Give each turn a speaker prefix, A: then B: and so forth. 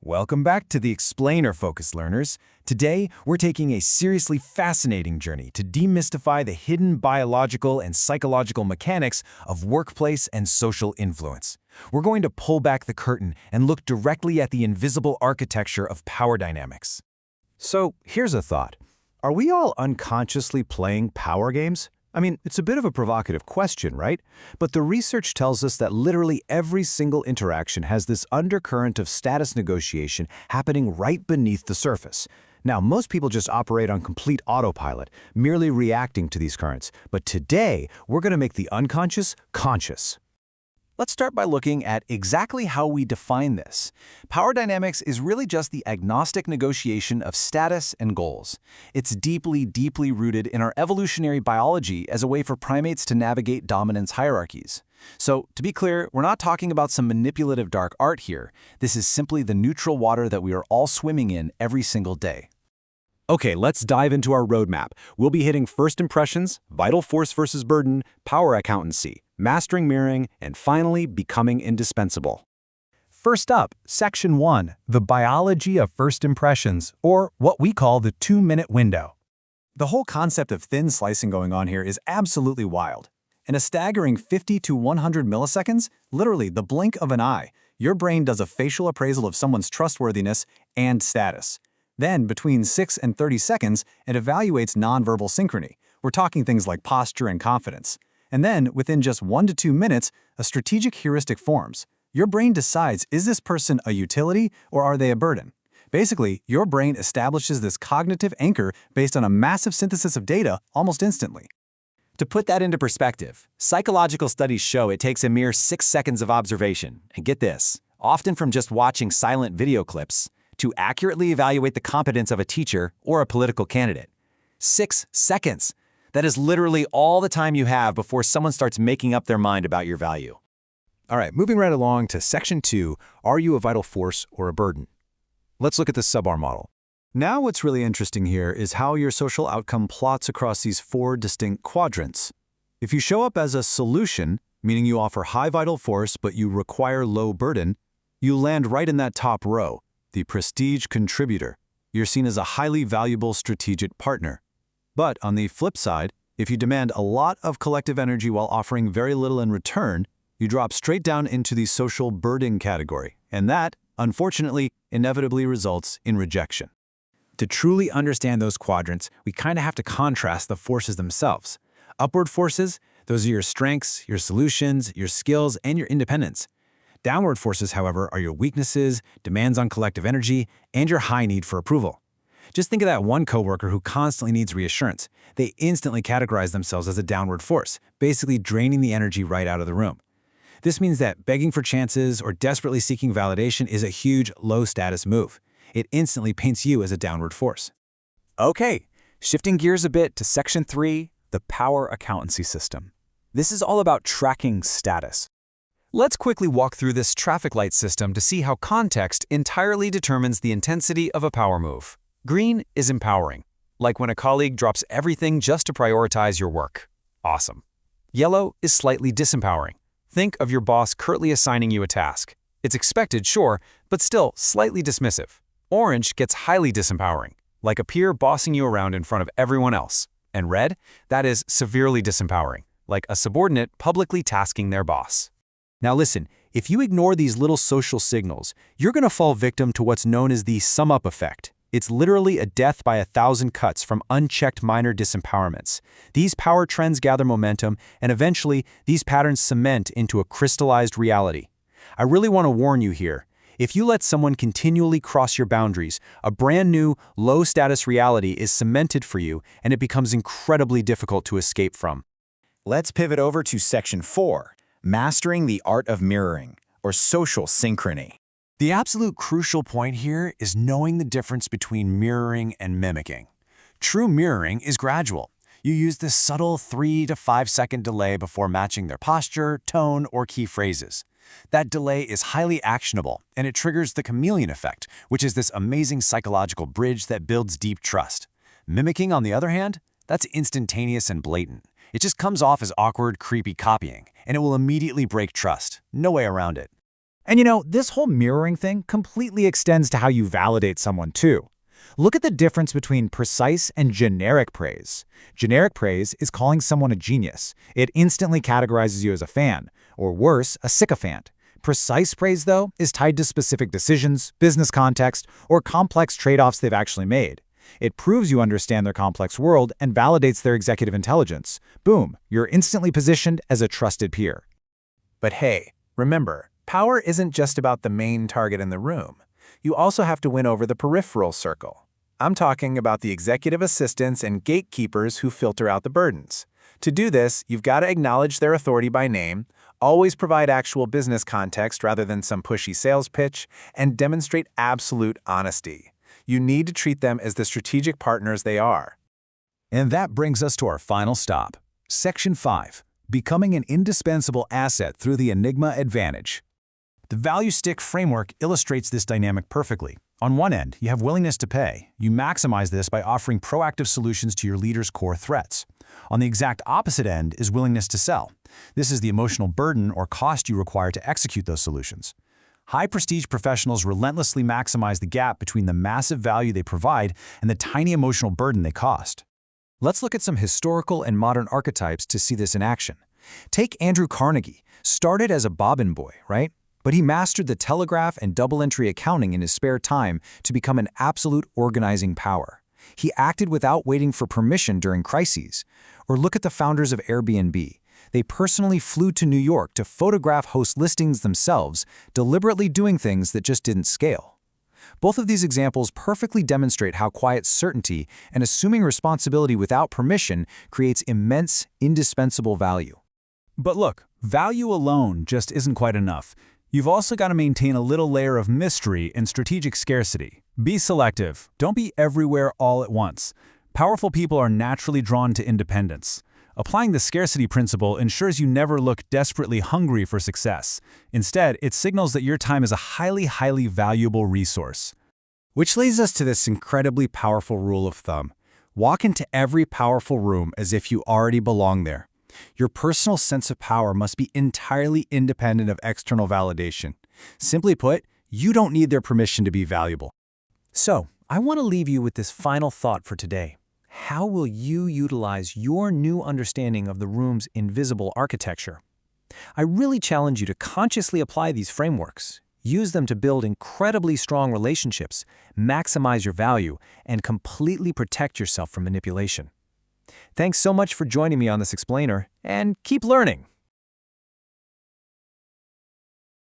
A: Welcome back to the Explainer Focused Learners. Today, we're taking a seriously fascinating journey to demystify the hidden biological and psychological mechanics of workplace and social influence. We're going to pull back the curtain and look directly at the invisible architecture of power dynamics.
B: So here's a thought. Are we all unconsciously playing power games? I mean, it's a bit of a provocative question, right? But the research tells us that literally every single interaction has this undercurrent of status negotiation happening right beneath the surface. Now, most people just operate on complete autopilot, merely reacting to these currents. But today, we're going to make the unconscious conscious.
C: Let's start by looking at exactly how we define this. Power dynamics is really just the agnostic negotiation of status and goals. It's deeply, deeply rooted in our evolutionary biology as a way for primates to navigate dominance hierarchies. So, to be clear, we're not talking about some manipulative dark art here. This is simply the neutral water that we are all swimming in every single day.
B: Okay, let's dive into our roadmap. We'll be hitting first impressions, vital force versus burden, power accountancy, mastering mirroring, and finally, becoming indispensable.
A: First up, Section 1, the biology of first impressions, or what we call the 2-minute window.
D: The whole concept of thin slicing going on here is absolutely wild. In a staggering 50 to 100 milliseconds, literally the blink of an eye, your brain does a facial appraisal of someone's trustworthiness and status. Then, between 6 and 30 seconds, it evaluates nonverbal synchrony. We're talking things like posture and confidence. And then, within just 1 to 2 minutes, a strategic heuristic forms. Your brain decides, is this person a utility or are they a burden? Basically, your brain establishes this cognitive anchor based on a massive synthesis of data almost instantly.
C: To put that into perspective, psychological studies show it takes a mere 6 seconds of observation, and get this, often from just watching silent video clips, to accurately evaluate the competence of a teacher or a political candidate. 6 seconds. That is literally all the time you have before someone starts making up their mind about your value.
B: All right, moving right along to Section 2, are you a vital force or a burden? Let's look at the sub-R model.
D: Now what's really interesting here is how your social outcome plots across these 4 distinct quadrants. If you show up as a solution, meaning you offer high vital force but you require low burden, you land right in that top row, the prestige contributor. You're seen as a highly valuable strategic partner. But on the flip side, if you demand a lot of collective energy while offering very little in return, you drop straight down into the social burden category, and that, unfortunately, inevitably results in rejection.
A: To truly understand those quadrants, we kind of have to contrast the forces themselves. Upward forces, those are your strengths, your solutions, your skills, and your independence. Downward forces, however, are your weaknesses, demands on collective energy, and your high need for approval. Just think of that one coworker who constantly needs reassurance. They instantly categorize themselves as a downward force, basically draining the energy right out of the room. This means that begging for chances or desperately seeking validation is a huge, low-status move. It instantly paints you as a downward force.
D: Okay, shifting gears a bit to Section 3, the power accountancy system. This is all about tracking status.
C: Let's quickly walk through this traffic light system to see how context entirely determines the intensity of a power move. Green is empowering, like when a colleague drops everything just to prioritize your work. Awesome. Yellow is slightly disempowering. Think of your boss curtly assigning you a task. It's expected, sure, but still slightly dismissive. Orange gets highly disempowering, like a peer bossing you around in front of everyone else. And red, that is severely disempowering, like a subordinate publicly tasking their boss. Now listen, if you ignore these little social signals, you're going to fall victim to what's known as the sum-up effect. It's literally a death by 1,000 cuts from unchecked minor disempowerments. These power trends gather momentum, and eventually, these patterns cement into a crystallized reality. I really want to warn you here. If you let someone continually cross your boundaries, a brand new, low-status reality is cemented for you, and it becomes incredibly difficult to escape from.
E: Let's pivot over to Section 4, mastering the art of mirroring, or social synchrony.
A: The absolute crucial point here is knowing the difference between mirroring and mimicking. True mirroring is gradual. You use this subtle 3 to 5 second delay before matching their posture, tone, or key phrases. That delay is highly actionable, and it triggers the chameleon effect, which is this amazing psychological bridge that builds deep trust. Mimicking, on the other hand, that's instantaneous and blatant. It just comes off as awkward, creepy copying, and it will immediately break trust. No way around it.
B: And this whole mirroring thing completely extends to how you validate someone too. Look at the difference between precise and generic praise. Generic praise is calling someone a genius. It instantly categorizes you as a fan, or worse, a sycophant. Precise praise, though, is tied to specific decisions, business context, or complex trade-offs they've actually made. It proves you understand their complex world and validates their executive intelligence. Boom, you're instantly positioned as a trusted peer.
A: But hey, remember, power isn't just about the main target in the room. You also have to win over the peripheral circle. I'm talking about the executive assistants and gatekeepers who filter out the burdens. To do this, you've got to acknowledge their authority by name, always provide actual business context rather than some pushy sales pitch, and demonstrate absolute honesty. You need to treat them as the strategic partners they are.
B: And that brings us to our final stop. Section 5. Becoming an indispensable asset through the Enigma advantage. The value stick framework illustrates this dynamic perfectly. On one end, you have willingness to pay. You maximize this by offering proactive solutions to your leader's core threats. On the exact opposite end is willingness to sell. This is the emotional burden or cost you require to execute those solutions. High-prestige professionals relentlessly maximize the gap between the massive value they provide and the tiny emotional burden they cost.
C: Let's look at some historical and modern archetypes to see this in action. Take Andrew Carnegie. Started as a bobbin boy, right? But he mastered the telegraph and double-entry accounting in his spare time to become an absolute organizing power. He acted without waiting for permission during crises. Or look at the founders of Airbnb. They personally flew to New York to photograph host listings themselves, deliberately doing things that just didn't scale. Both of these examples perfectly demonstrate how quiet certainty and assuming responsibility without permission creates immense, indispensable value.
B: But look, value alone just isn't quite enough. You've also got to maintain a little layer of mystery and strategic scarcity. Be selective. Don't be everywhere all at once. Powerful people are naturally drawn to independence. Applying the scarcity principle ensures you never look desperately hungry for success. Instead, it signals that your time is a highly valuable resource.
E: Which leads us to this incredibly powerful rule of thumb. Walk into every powerful room as if you already belong there. Your personal sense of power must be entirely independent of external validation. Simply put, you don't need their permission to be valuable.
C: So, I want to leave you with this final thought for today. How will you utilize your new understanding of the room's invisible architecture? I really challenge you to consciously apply these frameworks. Use them to build incredibly strong relationships, maximize your value, and completely protect yourself from manipulation. Thanks so much for joining me on this explainer, and keep learning!